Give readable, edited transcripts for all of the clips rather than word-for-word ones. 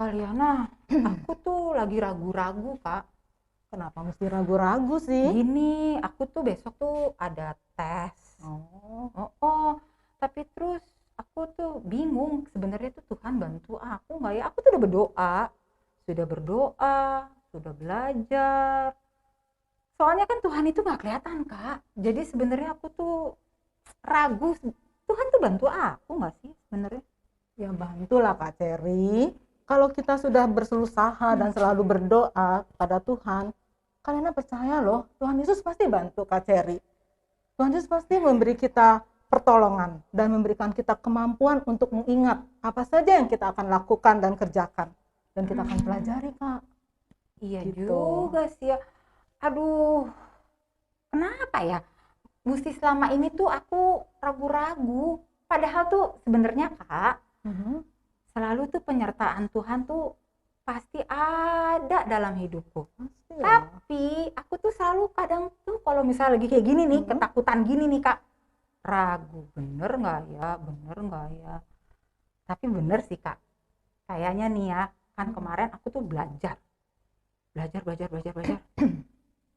Kaliana, aku tuh lagi ragu-ragu, Kak. Kenapa mesti ragu-ragu sih? Gini, aku tuh besok tuh ada tes. Oh, Tapi terus aku tuh bingung, sebenarnya tuh Tuhan bantu aku nggak ya? Aku tuh sudah berdoa, sudah belajar. Soalnya kan Tuhan itu nggak kelihatan, Kak. Jadi sebenarnya aku tuh ragu, Tuhan tuh bantu aku nggak sih sebenarnya? ya bantulah Kak Cherry. Kalau kita sudah berusaha dan selalu berdoa pada Tuhan, kalian percaya loh, Tuhan Yesus pasti bantu Kak Cherry. Tuhan Yesus pasti memberi kita pertolongan dan memberikan kita kemampuan untuk mengingat apa saja yang kita akan lakukan dan kerjakan. Dan kita akan pelajari, Kak. Iya Gitu. juga sih ya. Aduh, kenapa ya? Mesti selama ini tuh aku ragu-ragu. Padahal tuh sebenarnya Kak, selalu tuh penyertaan Tuhan tuh pasti ada dalam hidupku. Pasti ya. Tapi aku tuh selalu kadang tuh kalau misalnya lagi kayak gini nih, ketakutan gini nih Kak, ragu, bener nggak ya? Tapi bener sih Kak, kayaknya nih ya, kan kemarin aku tuh belajar.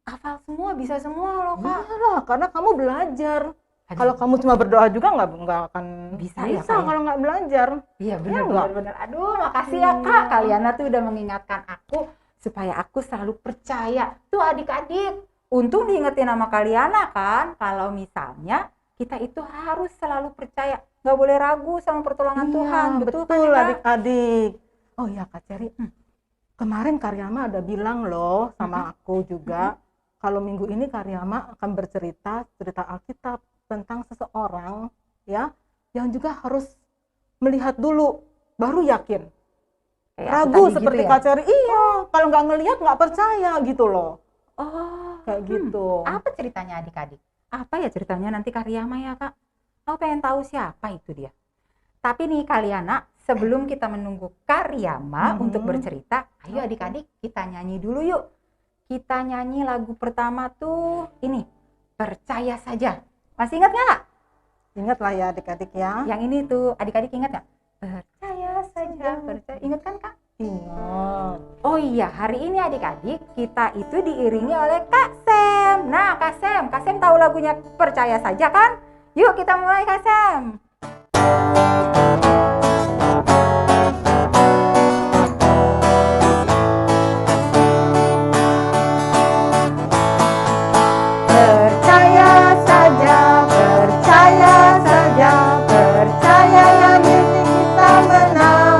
Hafal semua, bisa semua loh Kak. Iyalah, karena kamu belajar. Kalau kamu cuma berdoa juga nggak akan Bisa ya, Kak, ya? kalau nggak belajar. Iya Iya nggak? benar. Aduh, makasih ya Kak. Kalian tuh udah mengingatkan aku supaya aku selalu percaya. Tuh adik-adik, untung diingetin sama Kaliana kan, kalau misalnya kita itu harus selalu percaya, nggak boleh ragu sama pertolongan Tuhan. Betul kan ya, Kak? adik-adik. Oh iya Kak Cherry. Kemarin Karyama ada bilang loh sama aku juga, kalau minggu ini Karyama akan cerita Alkitab tentang seseorang ya yang juga harus melihat dulu baru yakin. Kayak Ragu seperti gitu ya? Kak Cherry. Iya, kalau nggak ngelihat nggak percaya gitu loh. Oh, Kayak gitu. apa ceritanya adik-adik? Apa ya ceritanya nanti Karyama ya Kak? Aku pengen tahu siapa itu dia. Tapi nih Kaliana, sebelum kita menunggu Karyama untuk bercerita, ayo adik-adik kita nyanyi dulu yuk. Kita nyanyi lagu pertama tuh ini, Percaya Saja. Masih ingat nggak? Ingat lah ya adik-adik ya. Yang ini tuh adik-adik ingat nggak? Percaya saja, percaya. Ingat kan Kak? Ingat. Oh iya, hari ini adik-adik kita itu diiringi oleh Kak Sem. Nah Kak Sem tahu lagunya Percaya Saja kan? Yuk kita mulai Kak Sem. Percaya saja, percaya yang penting kita menang.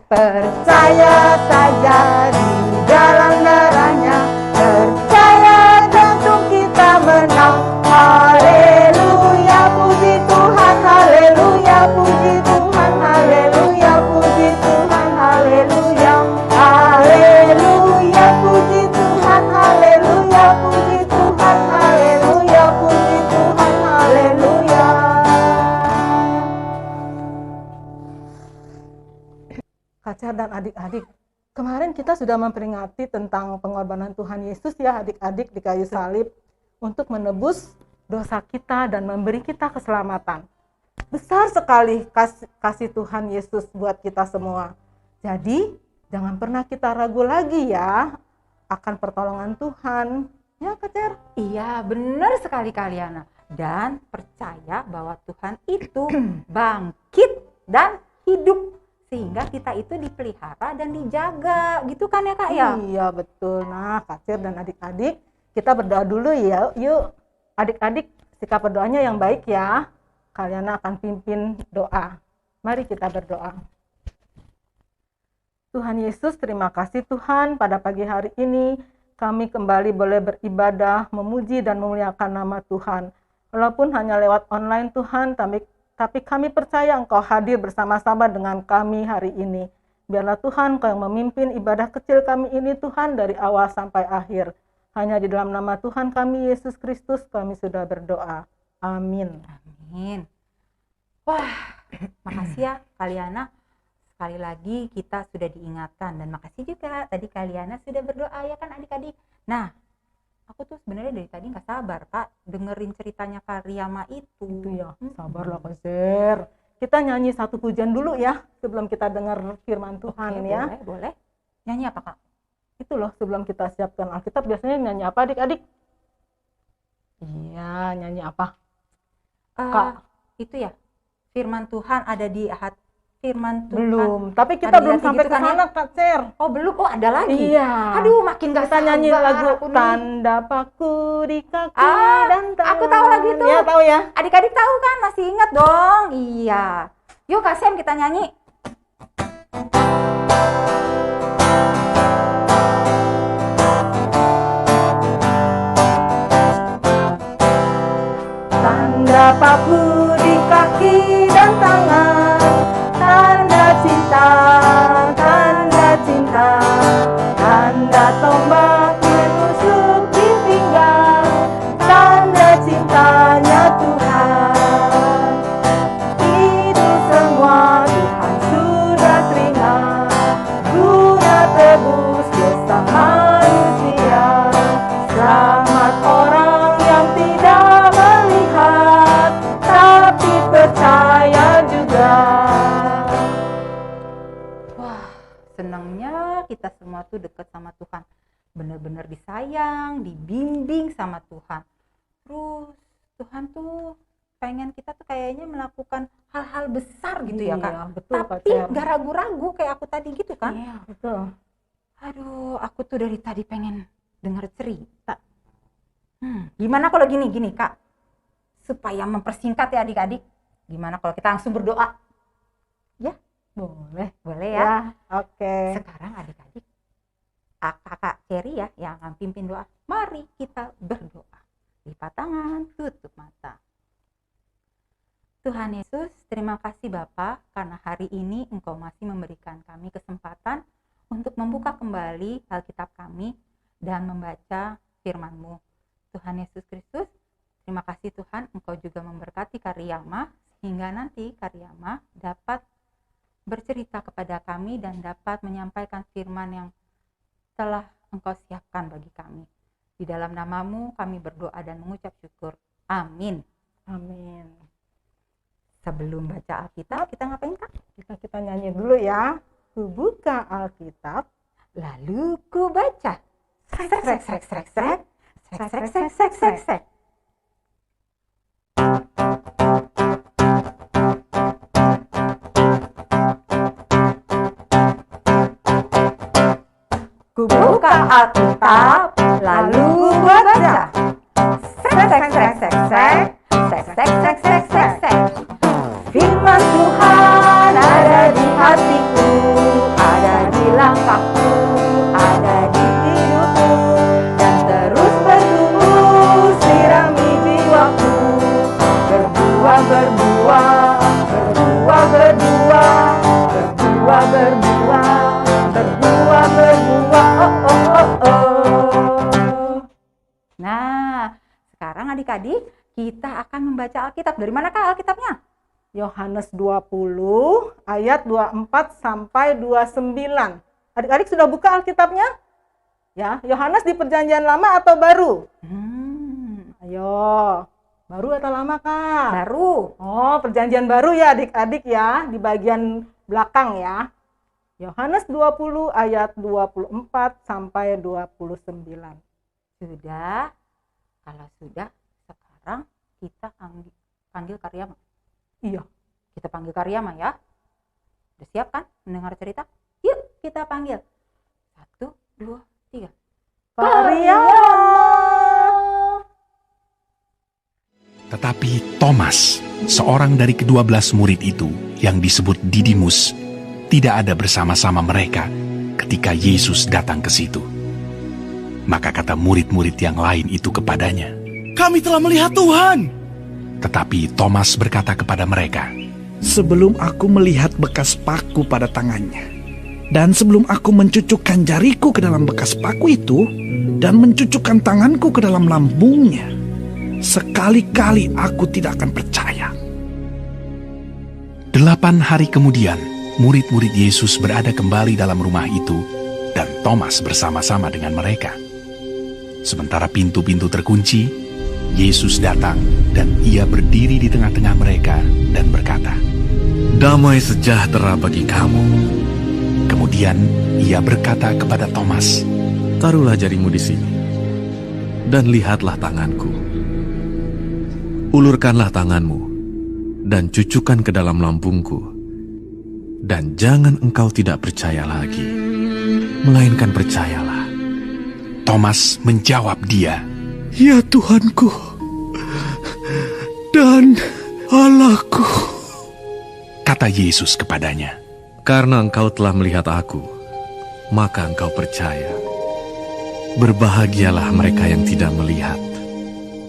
Percaya saja di dalam darahnya, percaya jantung kita menang. Haleluya, puji Tuhan, haleluya, puji Tuhan, haleluya, puji Tuhan, haleluya. Haleluya, puji Tuhan, haleluya, puji Tuhan, haleluya, puji Tuhan, haleluya. Kaca dan adik-adik, kemarin kita sudah memperingati tentang pengorbanan Tuhan Yesus ya adik-adik di kayu salib untuk menebus dosa kita dan memberi kita keselamatan. Besar sekali kasih Tuhan Yesus buat kita semua. Jadi jangan pernah kita ragu lagi ya akan pertolongan Tuhan. Ya Kak Cer? Iya benar sekali Kaliana. Dan percaya bahwa Tuhan itu bangkit dan hidup. Sehingga kita itu dipelihara dan dijaga. Gitu kan ya Kak ya? Iya betul. Nah Kak Cer dan adik-adik, kita berdoa dulu ya. Yuk adik-adik, sikap berdoanya yang baik ya. Kalian akan pimpin doa. Mari kita berdoa. Tuhan Yesus, terima kasih Tuhan pada pagi hari ini kami kembali boleh beribadah, memuji dan memuliakan nama Tuhan. Walaupun hanya lewat online Tuhan, tapi kami percaya Engkau hadir bersama-sama dengan kami hari ini. Biarlah Tuhan Engkau yang memimpin ibadah kecil kami ini Tuhan dari awal sampai akhir. Hanya di dalam nama Tuhan kami Yesus Kristus kami sudah berdoa. Amin. Amin. Wah, makasih ya Kaliana. Sekali lagi kita sudah diingatkan dan makasih juga tadi Kaliana sudah berdoa ya kan adik-adik. Nah, aku tuh sebenarnya dari tadi nggak sabar Kak dengerin ceritanya Karyama itu. Itu ya, sabarlah Kak Zer. kita nyanyi satu pujian dulu ya sebelum kita dengar firman Tuhan. Oke, ya. boleh. Nyanyi apa, Kak? Itu loh sebelum kita siapkan Alkitab biasanya nyanyi apa adik-adik? Iya, nyanyi apa? Kak. Itu ya, firman Tuhan ada di hati. Firman Tuhan. Belum, tapi kita belum sampai gitu ke kan sana, ya? Kak Cer. Oh belum, ada lagi. Iya. Aduh, makin gak Kita nyanyi sabar lagu aku nih. Tanda Paku di kaki dan tangan. Aku tahu lagu itu. Ya, tahu ya. Adik-adik tahu kan? Masih ingat dong? Iya. Yuk Kak Sem, kita nyanyi. Tanda paku di kaki dan tangan, tanda cinta, tanda tombak menusuk di pinggang, tanda cintanya Tuhan. Itu semua Tuhan sudah terima, guna tebus dosa manusia. Selamat orang yang tidak melihat, tapi percaya juga. Wah, senangnya kita semua tuh dekat sama Tuhan. Benar-benar disayang, dibimbing sama Tuhan. Terus Tuhan tuh pengen kita tuh kayaknya melakukan hal-hal besar gitu ya Kak. Iya, betul, Kak Tapi Cer. gak ragu-ragu kayak aku tadi gitu kan. Iya, betul. Aduh, aku tuh dari tadi pengen dengar cerita. Gimana kalau gini Kak? Supaya mempersingkat ya adik-adik. Gimana kalau kita langsung berdoa? Ya, boleh ya. Ya, oke. Sekarang adik-adik, kakak Cherry ya yang akan pimpin doa. Mari kita berdoa. Lipat tangan, tutup mata. Tuhan Yesus, terima kasih Bapa karena hari ini Engkau masih memberikan kami kesempatan untuk membuka kembali Alkitab kami dan membaca firman-Mu. Tuhan Yesus Kristus, terima kasih Tuhan Engkau juga memberkati Karyama sehingga nanti Karyama dapat bercerita kepada kami dan dapat menyampaikan firman yang telah Engkau siapkan bagi kami. Di dalam nama-Mu kami berdoa dan mengucap syukur. Amin. Amin. Sebelum baca Alkitab, kita ngapain Kak? Kita nyanyi dulu ya. Ku buka Alkitab, Lalu ku baca. Srek, srek, srek, srek, srek. Srek, srek, srek, srek, srek, srek. Ku buka Alkitab, lalu ku baca. Srek, srek, srek, srek, srek. Srek, srek, srek, srek, srek, srek. Firman Tuhan ada di hatiku, ada di langkahku, ada di hidupku, dan terus bertumbuh sirami jiwaku. Berbuah, berbuah, berbuah, berbuah, berbuah, berbuah, berbuah, berbuah, oh, oh, oh, oh. Nah, sekarang adik-adik kita akan membaca Alkitab. Dari manakah Alkitabnya? Yohanes 20 ayat 24 sampai 29. Adik-adik sudah buka Alkitabnya? Ya, Yohanes di Perjanjian Lama atau baru? Ayo, baru atau lama Kak? Baru. Oh, Perjanjian baru ya adik-adik ya, di bagian belakang ya. Yohanes 20 ayat 24 sampai 29. Sudah. Kalau sudah, sekarang kita panggil Karyama. Iya. Kita panggil Karyama ya. Udah siap kan mendengar cerita? Yuk kita panggil. 1, 2, 3. Karyama. Tetapi Thomas, seorang dari ke-12 murid itu yang disebut Didimus, tidak ada bersama-sama mereka ketika Yesus datang ke situ. Maka kata murid-murid yang lain itu kepadanya, "Kami telah melihat Tuhan." tetapi Thomas berkata kepada mereka, "Sebelum aku melihat bekas paku pada tangannya, dan sebelum aku mencucukkan jariku ke dalam bekas paku itu, dan mencucukkan tanganku ke dalam lambungnya, sekali-kali aku tidak akan percaya." 8 hari kemudian, murid-murid Yesus berada kembali dalam rumah itu, dan Thomas bersama-sama dengan mereka. Sementara pintu-pintu terkunci, Yesus datang dan ia berdiri di tengah-tengah mereka dan berkata, Damai sejahtera bagi kamu. Kemudian ia berkata kepada Thomas, Taruhlah jarimu di sini, dan lihatlah tanganku. Ulurkanlah tanganmu, dan cucukkan ke dalam lambungku. Dan jangan engkau tidak percaya lagi, melainkan percayalah. Thomas menjawab dia, Ya Tuhanku dan Allahku. kata Yesus kepadanya, Karena engkau telah melihat aku, maka engkau percaya. Berbahagialah mereka yang tidak melihat,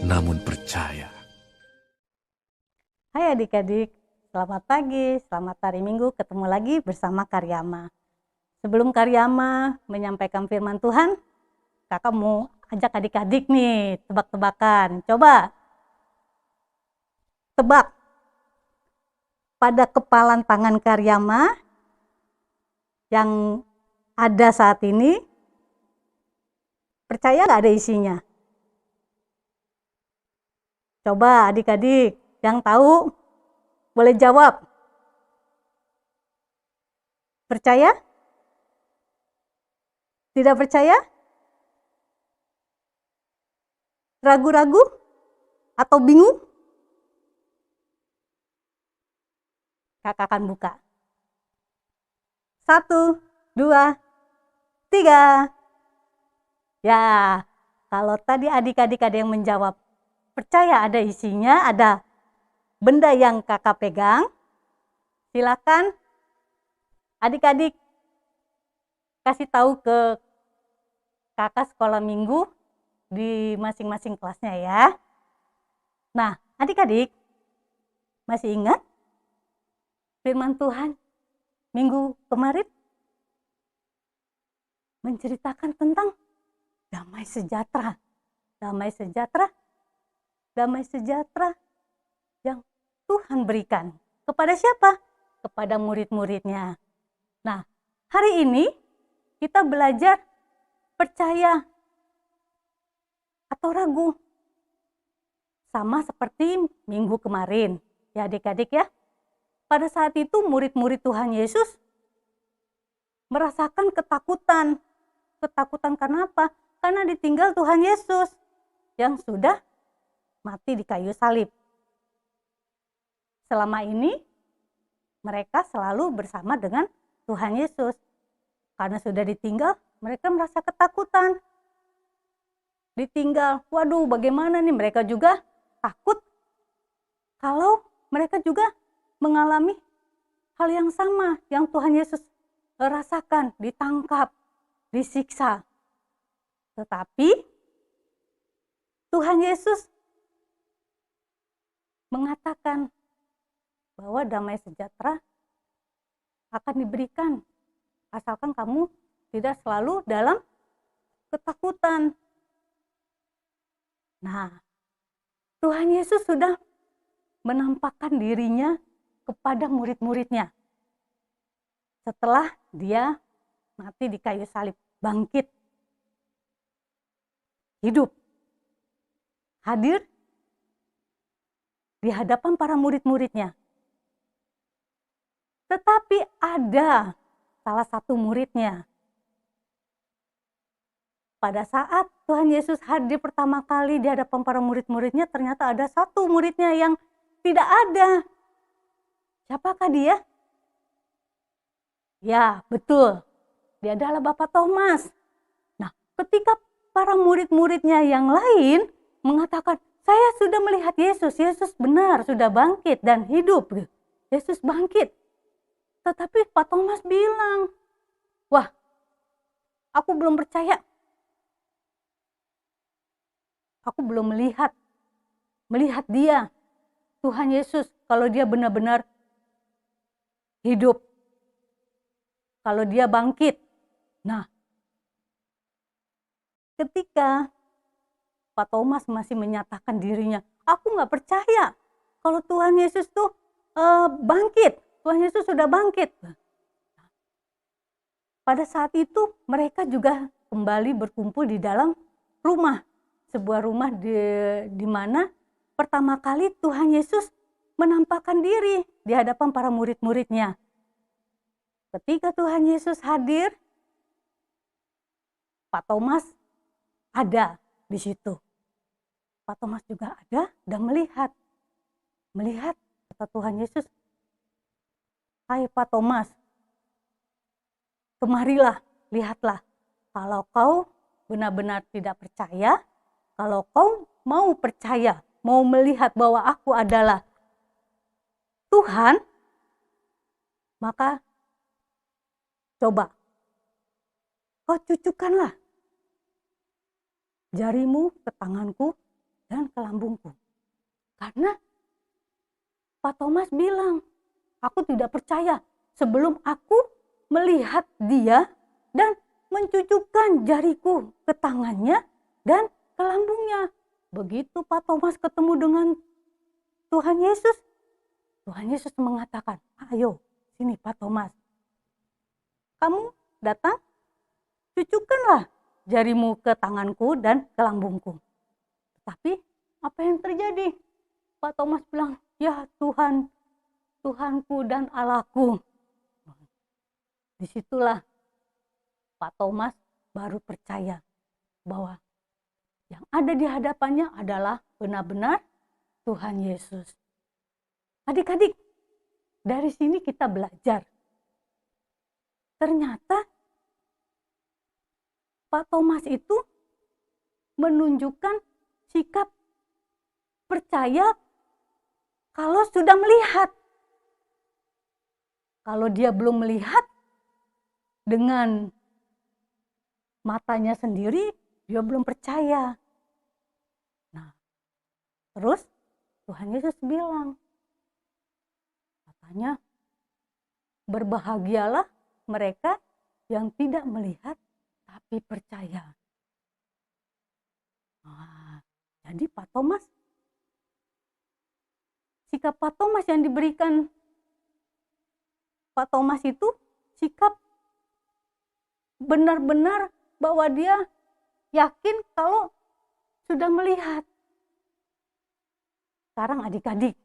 namun percaya. Hai adik-adik, selamat pagi, selamat hari Minggu, ketemu lagi bersama Karyama. Sebelum Karyama menyampaikan firman Tuhan, kakak mau ajak adik-adik nih tebak-tebakan. Coba tebak, pada kepalan tangan Karyama yang ada saat ini, percaya nggak ada isinya? Coba adik-adik yang tahu boleh jawab. Percaya? Tidak percaya? Ragu-ragu? Atau bingung? Kakak akan buka. 1, 2, 3. Ya, kalau tadi adik-adik ada yang menjawab, percaya ada isinya, ada benda yang kakak pegang, silakan adik-adik kasih tahu ke kakak sekolah minggu di masing-masing kelasnya ya. Nah, adik-adik masih ingat firman Tuhan minggu kemarin menceritakan tentang damai sejahtera. Damai sejahtera, damai sejahtera yang Tuhan berikan. Kepada siapa? Kepada murid-muridnya. Nah, hari ini kita belajar percaya atau ragu. Sama seperti minggu kemarin. Ya adik-adik ya. Pada saat itu murid-murid Tuhan Yesus merasakan ketakutan. Ketakutan karena apa? Karena ditinggal Tuhan Yesus yang sudah mati di kayu salib. Selama ini mereka selalu bersama dengan Tuhan Yesus. Karena sudah ditinggal, mereka merasa ketakutan. Ditinggal, waduh bagaimana nih, mereka juga takut kalau mereka juga mengalami hal yang sama yang Tuhan Yesus rasakan, ditangkap, disiksa. Tetapi Tuhan Yesus mengatakan bahwa damai sejahtera akan diberikan asalkan kamu tidak selalu dalam ketakutan. Nah, Tuhan Yesus sudah menampakkan dirinya kepada murid-muridnya setelah dia mati di kayu salib, bangkit, hidup, hadir di hadapan para murid-muridnya. Tetapi ada salah satu muridnya. Pada saat Tuhan Yesus hadir pertama kali di hadapan para murid-muridnya, ternyata ada satu muridnya yang tidak ada. Siapakah dia? Ya, betul. Dia adalah Bapak Thomas. Nah, ketika para murid-muridnya yang lain mengatakan, saya sudah melihat Yesus, Yesus benar, sudah bangkit dan hidup. Yesus bangkit. Tetapi Pak Thomas bilang, wah, aku belum percaya. Aku belum melihat dia, Tuhan Yesus, kalau dia benar-benar hidup, kalau dia bangkit. Nah, ketika Pak Thomas masih menyatakan dirinya, aku nggak percaya kalau Tuhan Yesus tuh bangkit, Tuhan Yesus sudah bangkit. Pada saat itu mereka juga kembali berkumpul di dalam rumah, sebuah rumah di mana pertama kali Tuhan Yesus menampakkan diri di hadapan para murid-muridnya. Ketika Tuhan Yesus hadir, Pak Thomas ada di situ. Pak Thomas juga ada dan melihat. Kata Tuhan Yesus, "Hai Pak Thomas, kemarilah, lihatlah. Kalau kau benar-benar tidak percaya, kalau kau mau percaya, mau melihat bahwa aku adalah Tuhan, maka coba kau cucukkanlah jarimu ke tanganku dan ke lambungku." Karena Pak Thomas bilang, "Aku tidak percaya sebelum aku melihat dia dan mencucukkan jariku ke tangannya dan ke lambungnya." Begitu Pak Thomas ketemu dengan Tuhan Yesus, Tuhan Yesus mengatakan, "Ayo, sini Pak Thomas. Kamu datang, cucukkanlah jarimu ke tanganku dan ke lambungku." Tapi apa yang terjadi? Pak Thomas bilang, "Ya Tuhan, Tuhanku dan Allahku." Disitulah Pak Thomas baru percaya bahwa yang ada di hadapannya adalah benar-benar Tuhan Yesus. Adik-adik, dari sini kita belajar. Ternyata Pak Thomas itu menunjukkan sikap percaya kalau sudah melihat. Kalau dia belum melihat dengan matanya sendiri, dia belum percaya. Nah, terus Tuhan Yesus bilang, katanya, "Berbahagialah mereka yang tidak melihat tapi percaya." Nah, jadi Pak Thomas, sikap Pak Thomas yang diberikan Pak Thomas itu sikap benar-benar bahwa dia yakin kalau sudah melihat. Sekarang adik-adik,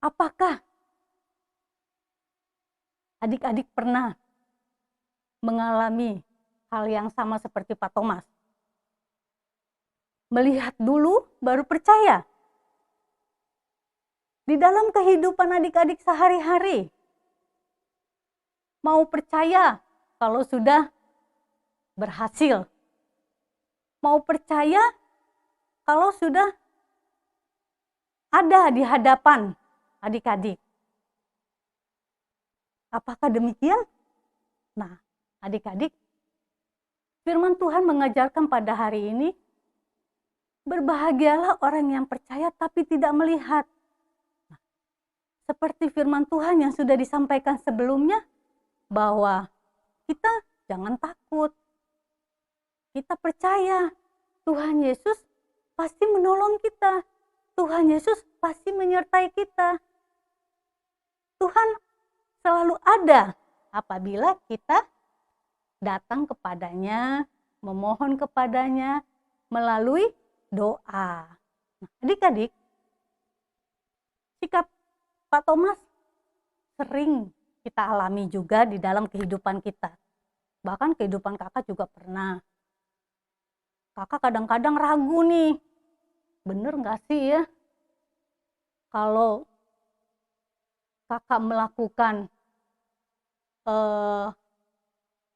apakah adik-adik pernah mengalami hal yang sama seperti Pak Thomas? Melihat dulu baru percaya. Di dalam kehidupan adik-adik sehari-hari, mau percaya kalau sudah berhasil. Mau percaya kalau sudah ada di hadapan adik-adik. Apakah demikian? Nah, adik-adik, firman Tuhan mengajarkan pada hari ini, berbahagialah orang yang percaya tapi tidak melihat. Nah, seperti firman Tuhan yang sudah disampaikan sebelumnya, bahwa kita jangan takut. Kita percaya Tuhan Yesus pasti menolong kita. Tuhan Yesus pasti menyertai kita. Tuhan selalu ada apabila kita datang kepadanya, memohon kepadanya melalui doa. Nah, adik-adik, sikap Pak Thomas sering kita alami juga di dalam kehidupan kita. Bahkan kehidupan kakak juga pernah. Kakak kadang-kadang ragu nih, bener gak sih ya kalau kakak melakukan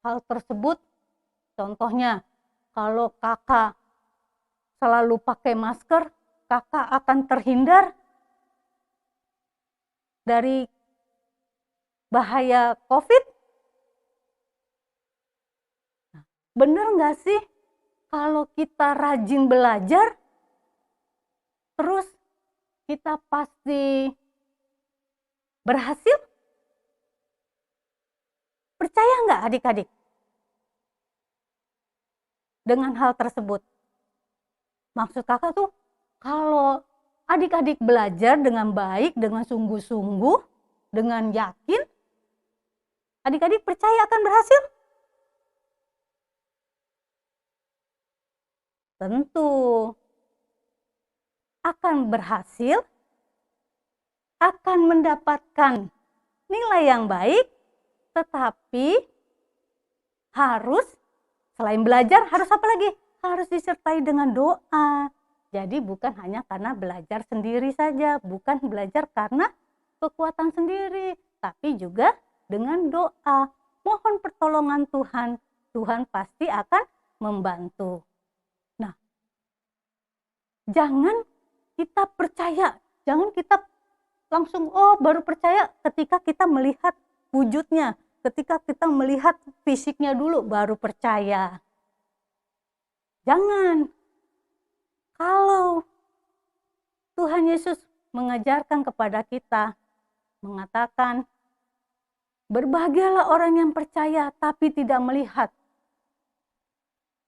hal tersebut. Contohnya, kalau kakak selalu pakai masker, kakak akan terhindar dari bahaya COVID. Bener nggak sih kalau kita rajin belajar, terus kita pasti berhasil? Percaya nggak adik-adik dengan hal tersebut? Maksud kakak tuh, kalau adik-adik belajar dengan baik, dengan sungguh-sungguh, dengan yakin, adik-adik percaya akan berhasil? Tentu akan berhasil akan mendapatkan nilai yang baik, tetapi harus selain belajar harus apa lagi? Harus disertai dengan doa. Jadi bukan hanya karena belajar sendiri saja, bukan belajar karena kekuatan sendiri, tapi juga dengan doa. Mohon pertolongan Tuhan, Tuhan pasti akan membantu. Nah, jangan kita percaya, jangan kita langsung baru percaya ketika kita melihat wujudnya, ketika kita melihat fisiknya dulu baru percaya. Jangan. Kalau Tuhan Yesus mengajarkan kepada kita, mengatakan, berbahagialah orang yang percaya tapi tidak melihat.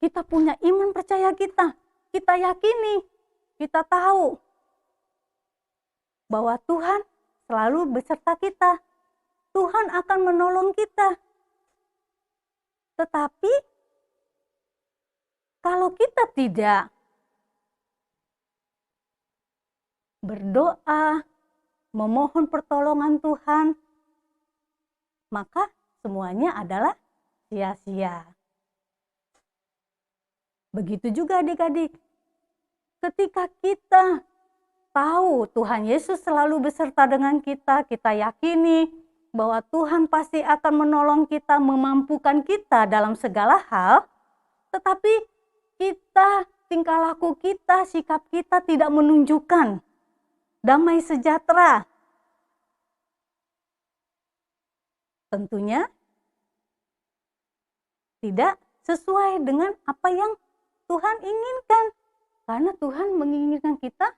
Kita punya iman percaya kita yakini, kita tahu bahwa Tuhan selalu beserta kita. Tuhan akan menolong kita. Tetapi kalau kita tidak berdoa, memohon pertolongan Tuhan, maka semuanya adalah sia-sia. Begitu juga adik-adik. Ketika kita tahu Tuhan Yesus selalu beserta dengan kita, kita yakini bahwa Tuhan pasti akan menolong kita, memampukan kita dalam segala hal, tetapi kita, tingkah laku kita, sikap kita tidak menunjukkan damai sejahtera. Tentunya tidak sesuai dengan apa yang Tuhan inginkan. Karena Tuhan menginginkan kita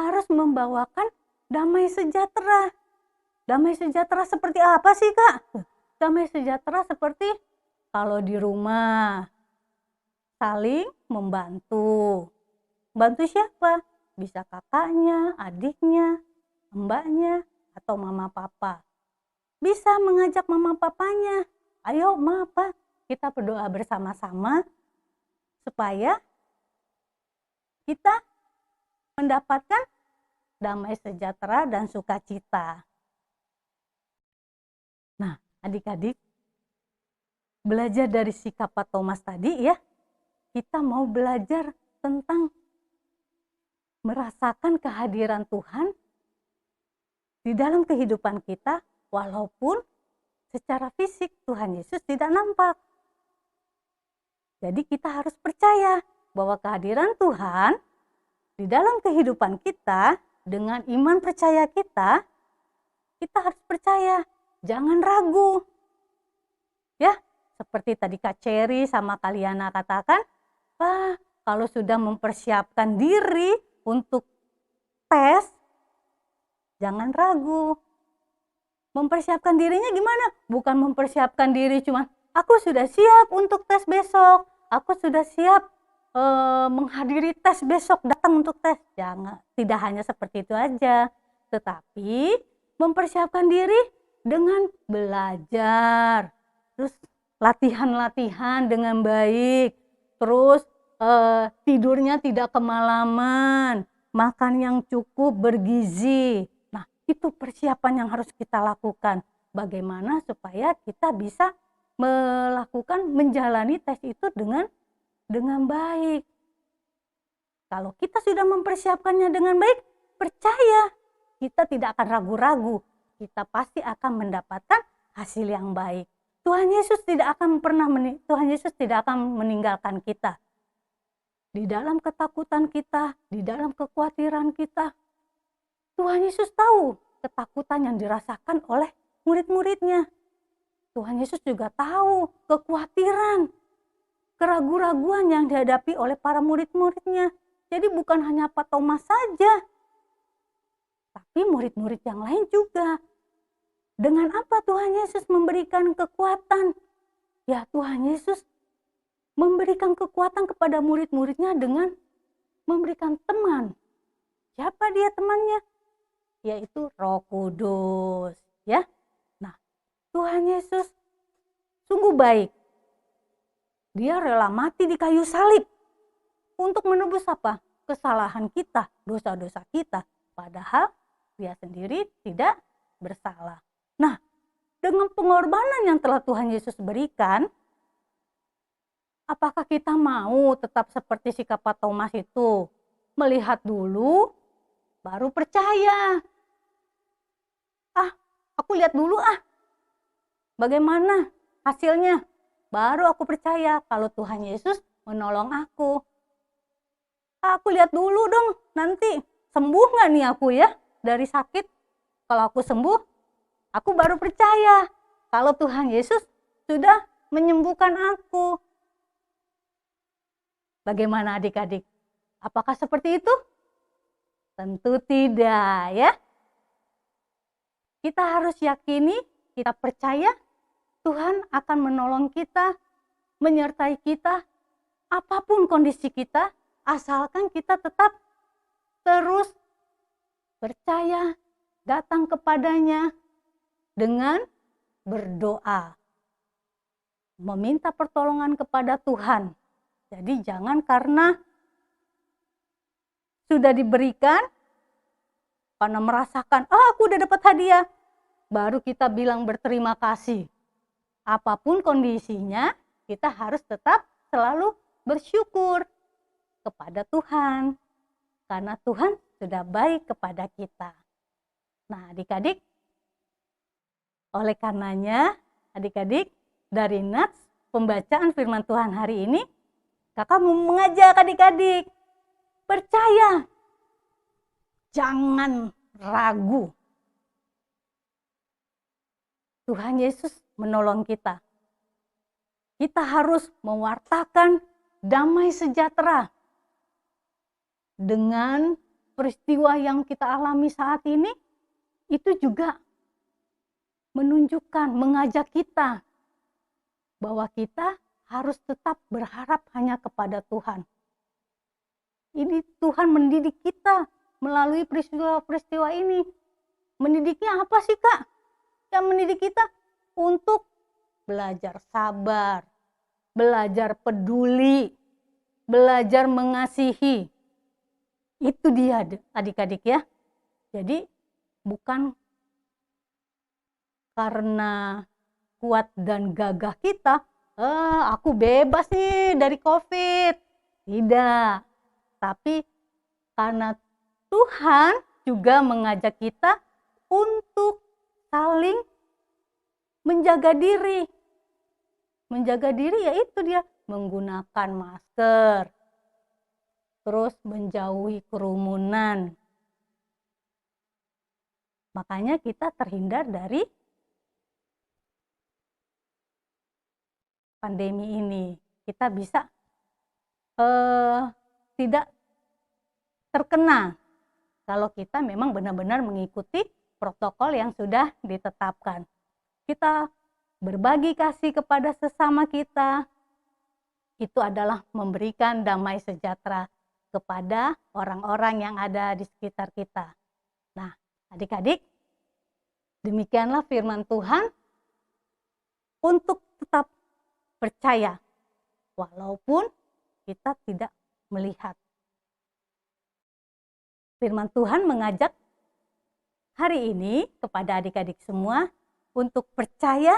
harus membawakan damai sejahtera. Damai sejahtera seperti apa sih, Kak? Damai sejahtera seperti kalau di rumah saling membantu. Bantu siapa? Bisa kakaknya, adiknya, mbaknya, atau mama papa. Bisa mengajak mama papanya. Ayo ma, pa, kita berdoa bersama-sama supaya kita mendapatkan damai sejahtera dan sukacita. Nah, adik-adik, belajar dari sikap Pak Thomas tadi ya, kita mau belajar tentang merasakan kehadiran Tuhan di dalam kehidupan kita, walaupun secara fisik Tuhan Yesus tidak nampak. Jadi kita harus percaya bahwa kehadiran Tuhan di dalam kehidupan kita, dengan iman percaya kita harus percaya, jangan ragu. Ya, seperti tadi Kak Cherry sama Kaliana katakan, kalau sudah mempersiapkan diri untuk tes, jangan ragu. Mempersiapkan dirinya gimana? Bukan mempersiapkan diri cuma, aku sudah siap untuk tes besok, aku sudah siap menghadiri tes besok, datang untuk tes. Jangan, tidak hanya seperti itu aja, tetapi mempersiapkan diri dengan belajar, terus latihan-latihan dengan baik, terus tidurnya tidak kemalaman, makan yang cukup bergizi. Nah, itu persiapan yang harus kita lakukan. Bagaimana supaya kita bisa menjalani tes itu dengan baik. Kalau kita sudah mempersiapkannya dengan baik, percaya kita tidak akan ragu-ragu. Kita pasti akan mendapatkan hasil yang baik. Tuhan Yesus tidak akan meninggalkan kita. Di dalam ketakutan kita, di dalam kekhawatiran kita, Tuhan Yesus tahu ketakutan yang dirasakan oleh murid-muridnya. Tuhan Yesus juga tahu kekhawatiran, keraguan-raguan yang dihadapi oleh para murid-muridnya. Jadi bukan hanya Pak Thomas saja, tapi murid-murid yang lain juga. Dengan apa Tuhan Yesus memberikan kekuatan? Ya, Tuhan Yesus memberikan kekuatan kepada murid-muridnya dengan memberikan teman. Siapa dia temannya? Yaitu Roh Kudus, ya. Nah, Tuhan Yesus sungguh baik. Dia rela mati di kayu salib untuk menebus apa? Kesalahan kita, dosa-dosa kita. Padahal dia sendiri tidak bersalah. Nah, dengan pengorbanan yang telah Tuhan Yesus berikan, apakah kita mau tetap seperti sikap Pak Thomas itu? Melihat dulu, baru percaya. Aku lihat dulu bagaimana hasilnya. Baru aku percaya kalau Tuhan Yesus menolong aku. Aku lihat dulu dong, nanti sembuh nggak nih aku ya dari sakit. Kalau aku sembuh, aku baru percaya kalau Tuhan Yesus sudah menyembuhkan aku. Bagaimana adik-adik? Apakah seperti itu? Tentu tidak ya. Kita harus yakini, kita percaya Tuhan akan menolong kita, menyertai kita, apapun kondisi kita, asalkan kita tetap terus percaya, datang kepadanya dengan berdoa. Meminta pertolongan kepada Tuhan. Jadi jangan karena sudah diberikan, karena merasakan, aku udah dapat hadiah, baru kita bilang berterima kasih. Apapun kondisinya, kita harus tetap selalu bersyukur kepada Tuhan. Karena Tuhan sudah baik kepada kita. Nah adik-adik, oleh karenanya adik-adik, dari nats pembacaan firman Tuhan hari ini, kakak mau mengajak adik-adik, percaya. Jangan ragu. Tuhan Yesus menolong kita. Kita harus mewartakan damai sejahtera. Dengan peristiwa yang kita alami saat ini, itu juga menunjukkan, mengajak kita bahwa kita harus tetap berharap hanya kepada Tuhan. Ini Tuhan mendidik kita melalui peristiwa-peristiwa ini. Mendidiknya apa sih Kak? Yang mendidik kita untuk belajar sabar, belajar peduli, belajar mengasihi. Itu dia adik-adik ya. Jadi bukan karena kuat dan gagah kita, aku bebas nih dari COVID. Tidak. Tapi karena Tuhan juga mengajak kita untuk saling menjaga diri. Menjaga diri yaitu dia menggunakan masker. Terus menjauhi kerumunan. Makanya kita terhindar dari pandemi ini. Kita bisa tidak terkena kalau kita memang benar-benar mengikuti protokol yang sudah ditetapkan. Kita berbagi kasih kepada sesama kita, itu adalah memberikan damai sejahtera kepada orang-orang yang ada di sekitar kita. Nah, adik-adik, demikianlah firman Tuhan untuk tetap percaya, walaupun kita tidak melihat. Firman Tuhan mengajak hari ini kepada adik-adik semua untuk percaya,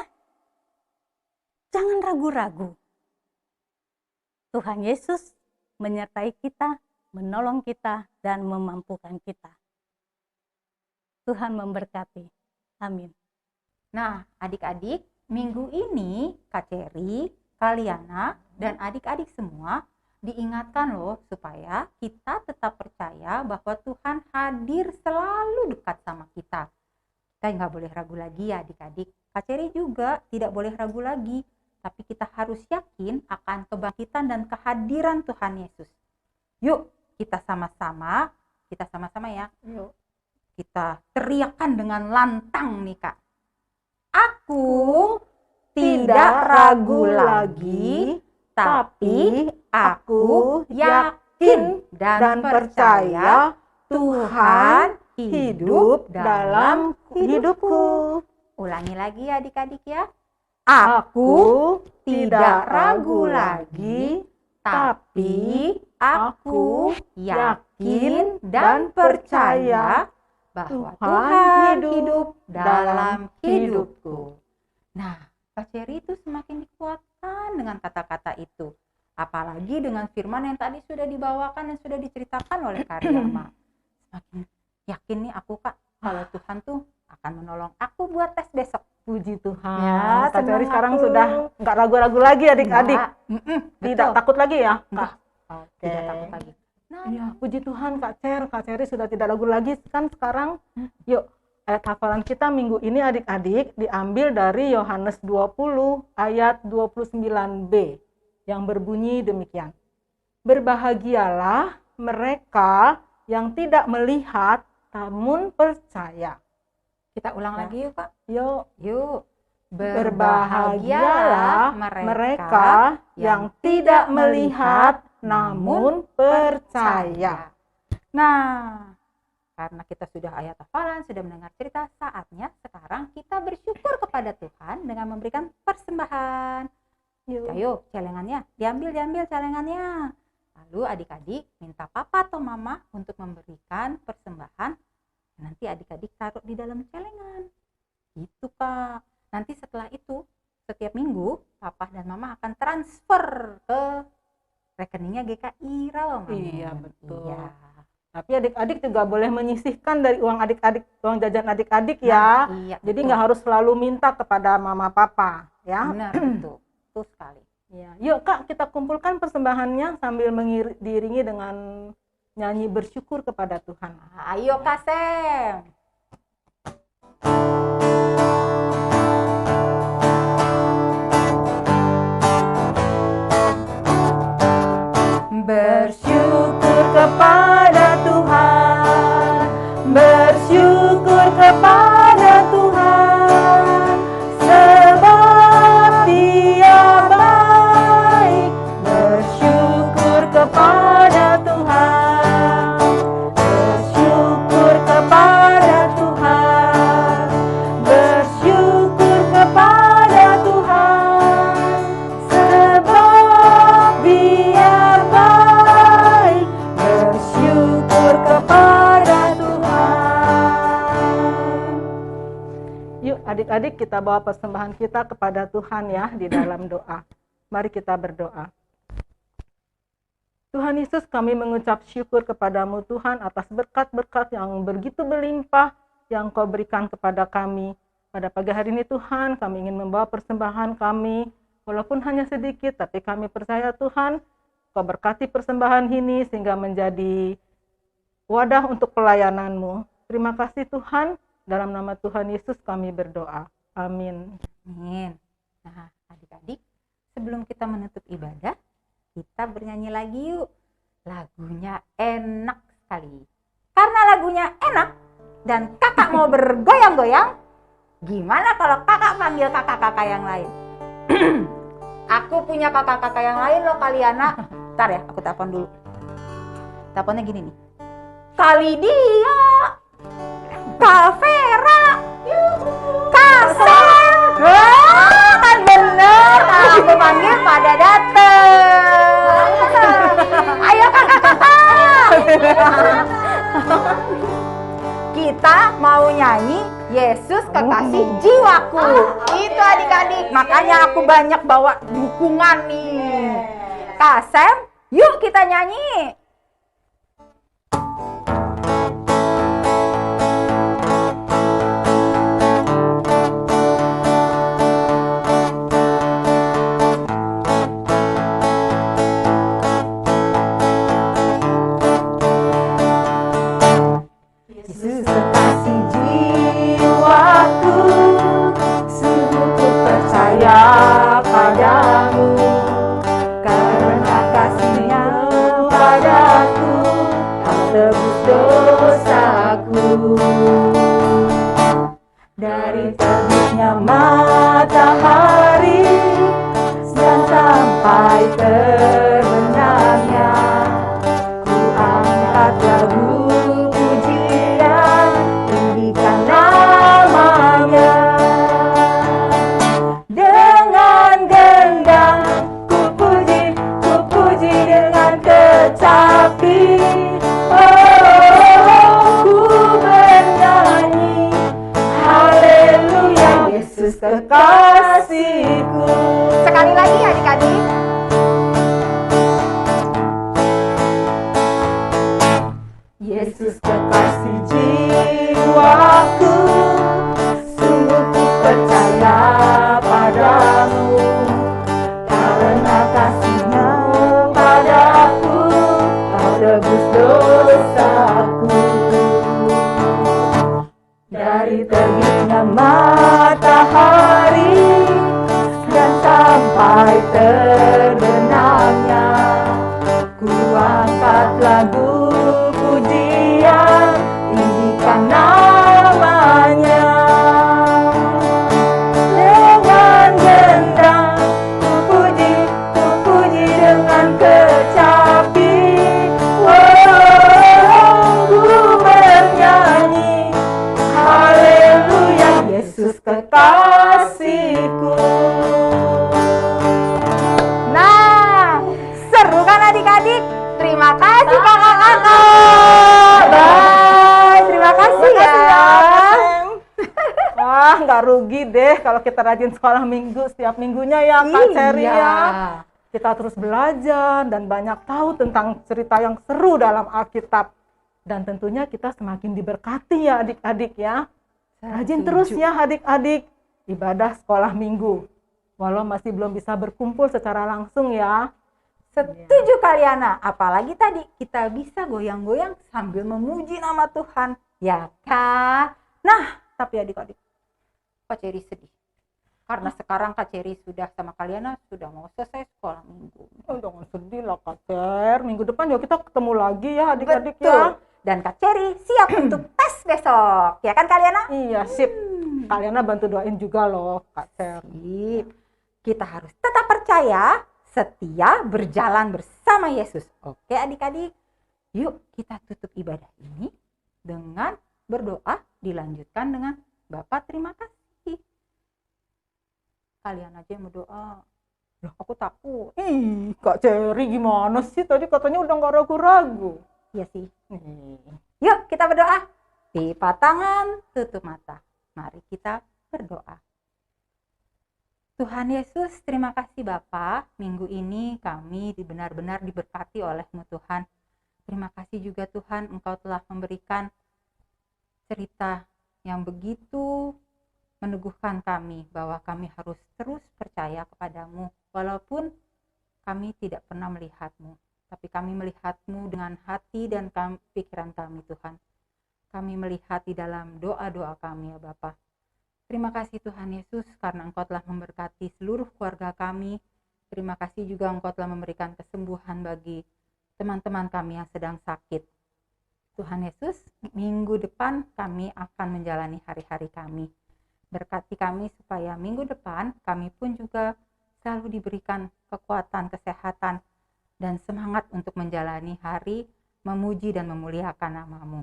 jangan ragu-ragu. Tuhan Yesus menyertai kita, menolong kita, dan memampukan kita. Tuhan memberkati. Amin. Nah, adik-adik, minggu ini Kak Ceri, Kaliana, dan adik-adik semua diingatkan loh supaya kita tetap percaya bahwa Tuhan hadir selalu dekat sama kita. Kita nggak boleh ragu lagi ya adik-adik. Kak Ceri juga tidak boleh ragu lagi. Tapi kita harus yakin akan kebangkitan dan kehadiran Tuhan Yesus. Yuk kita sama-sama ya. Yuk. Kita teriakkan dengan lantang nih Kak. Aku tidak ragu lagi, tapi aku yakin dan percaya Tuhan hidup dalam hidupku. Ulangi lagi ya adik-adik ya. Aku tidak ragu lagi, tapi aku yakin dan percaya bahwa Tuhan Tuhan hidup hidup dalam dalam hidupku. Nah, Kak Cherry itu semakin dikuatkan dengan kata-kata itu. Apalagi dengan firman yang tadi sudah dibawakan dan sudah diceritakan oleh Kak Riyama. Semakin yakin nih aku, Kak, kalau Tuhan tuh akan menolong aku buat tes besok. Puji Tuhan. Ya, Kak Cherry senang sekarang aku. sudah nggak ragu-ragu lagi adik-adik. Enggak. Tidak Betul. takut lagi ya, Enggak. Kak? Oke. Tidak takut lagi. Nah, Ya, puji Tuhan Kak Cherry sudah tidak ragu lagi kan sekarang. Yuk, ayat hafalan kita minggu ini adik-adik diambil dari Yohanes 20 ayat 29b yang berbunyi demikian. Berbahagialah mereka yang tidak melihat namun percaya. kita ulang Ya. lagi yuk, Kak. Yuk, Yuk. berbahagialah mereka yang tidak melihat namun percaya. Nah, karena kita sudah ayat hafalan, sudah mendengar cerita, saatnya sekarang kita bersyukur kepada Tuhan dengan memberikan persembahan. Ayo, celengannya, diambil celengannya. Lalu adik-adik minta papa atau mama untuk memberikan persembahan. Nanti adik-adik taruh di dalam celengan. Gitu, Kak. Nanti setelah itu, setiap minggu, papa dan mama akan transfer ke rekeningnya GKI Rawamangun. Iya, betul. Iya. Tapi adik-adik juga boleh menyisihkan dari uang adik-adik, uang jajan adik-adik ya. Iya, Jadi betul. nggak harus selalu minta kepada mama papa ya. Benar, betul. Betul sekali. Ya. Yuk Kak, kita kumpulkan persembahannya sambil diiringi dengan nyanyi bersyukur kepada Tuhan. Ayo, Kak Sem. Bersyukur kepada Tuhan, bersyukur kepada Tuhan, sebab Dia baik. Bersyukur kepada Tuhan, bersyukur kepada Tuhan, bersyukur kepada Tuhan, sebab Dia baik. Bersyukur kepada Tuhan. Yuk adik-adik, kita bawa persembahan kita kepada Tuhan ya di dalam doa. Mari kita berdoa. Tuhan Yesus, kami mengucap syukur kepadamu Tuhan atas berkat-berkat yang begitu berlimpah yang Kau berikan kepada kami. Pada pagi hari ini Tuhan, kami ingin membawa persembahan kami, walaupun hanya sedikit, tapi kami percaya Tuhan, Kau berkati persembahan ini sehingga menjadi wadah untuk pelayanan-Mu. Terima kasih Tuhan, dalam nama Tuhan Yesus kami berdoa. Amin. Amin. Nah, adik-adik, sebelum kita menutup ibadah, kita bernyanyi lagi yuk. Lagunya enak sekali. Karena lagunya enak dan kakak mau bergoyang-goyang, gimana kalau kakak panggil kakak-kakak yang lain? Aku punya kakak-kakak yang lain loh, Kaliana. Ntar ya, aku telepon dulu. Teleponnya gini nih. Kali dia, Kak Vera, Kak Sam. Wah, kan bener. Kalau aku panggil pada dateng. Ayo kakak-kakak. Kita mau nyanyi Yesus kekasih jiwaku. Itu adik-adik. Makanya aku banyak bawa dukungan nih. Kak Sam, yuk kita nyanyi. Yesus kekasih jiwaku, sungguh ku percaya padamu, karena kasih-Nya pada sampai terbenamnya. Ku angkat lagu pujian, tinggikan namanya. Dengan gendang ku puji dengan kecapi. Ku bernyanyi haleluya, Yesus kekasihku. Nah, seru kan adik-adik? Terima kasih kakak-kakak. Bye, terima kasih ya. Wah, nggak rugi deh kalau kita rajin sekolah minggu setiap minggunya ya Kak Cherry Iya. ya. Kita terus belajar dan banyak tahu tentang cerita yang seru dalam Alkitab. Dan tentunya kita semakin diberkati ya adik-adik ya. Rajin terus ya adik-adik ibadah sekolah minggu. Walau masih belum bisa berkumpul secara langsung ya. Setuju Kaliana, apalagi tadi kita bisa goyang-goyang sambil memuji nama Tuhan, ya Kak? Nah, tapi adik-adik, Kak Cherry sedih. Karena sekarang Kak Cherry sudah sama Kaliana sudah mau selesai sekolah minggu. Oh, jangan sedih lah Kak Cher. Minggu depan ya kita ketemu lagi ya adik-adik Betul. ya. Dan Kak Cherry siap untuk tes besok, ya kan Kaliana? Iya sip. Kaliana bantu doain juga loh Kak Cher. Sip. Kita harus tetap percaya, setia, berjalan bersama Yesus. Oke adik-adik, yuk kita tutup ibadah ini dengan berdoa, dilanjutkan dengan Bapak terima kasih. Kalian aja yang berdoa. Loh, aku takut. Ih, Kak Cherry gimana sih? Tadi katanya udah nggak ragu-ragu. Iya sih. Yuk kita berdoa. Lipat tangan, tutup mata. Mari kita berdoa. Tuhan Yesus, terima kasih Bapa. Minggu ini kami benar-benar diberkati oleh-Mu Tuhan. Terima kasih juga Tuhan, Engkau telah memberikan cerita yang begitu meneguhkan kami bahwa kami harus terus percaya kepadamu walaupun kami tidak pernah melihat-Mu, tapi kami melihat-Mu dengan hati dan pikiran kami Tuhan. Kami melihat di dalam doa-doa kami ya Bapa. Terima kasih Tuhan Yesus karena Engkau telah memberkati seluruh keluarga kami. Terima kasih juga Engkau telah memberikan kesembuhan bagi teman-teman kami yang sedang sakit. Tuhan Yesus, minggu depan kami akan menjalani hari-hari kami. Berkati kami supaya minggu depan kami pun juga selalu diberikan kekuatan, kesehatan, dan semangat untuk menjalani hari, memuji dan memuliakan nama-Mu.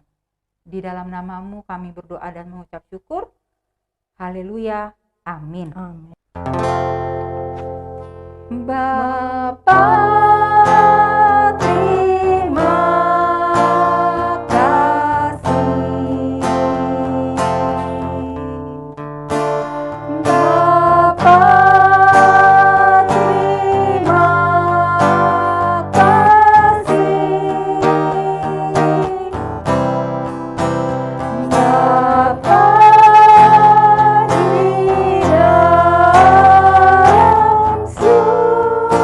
Di dalam nama-Mu kami berdoa dan mengucap syukur. Haleluya. Amin. Amin. Bapa, terima kasih. Bapa, terima kasih. Bapa di dalam surga,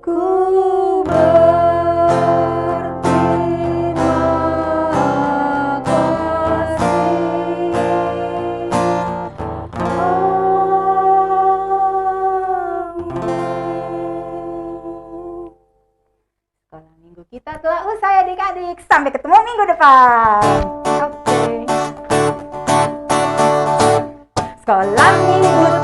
ku berterima kasih. Sekolah minggu kita telah usai adik-adik. Sampai ketemu minggu depan. Oke. Sekolah minggu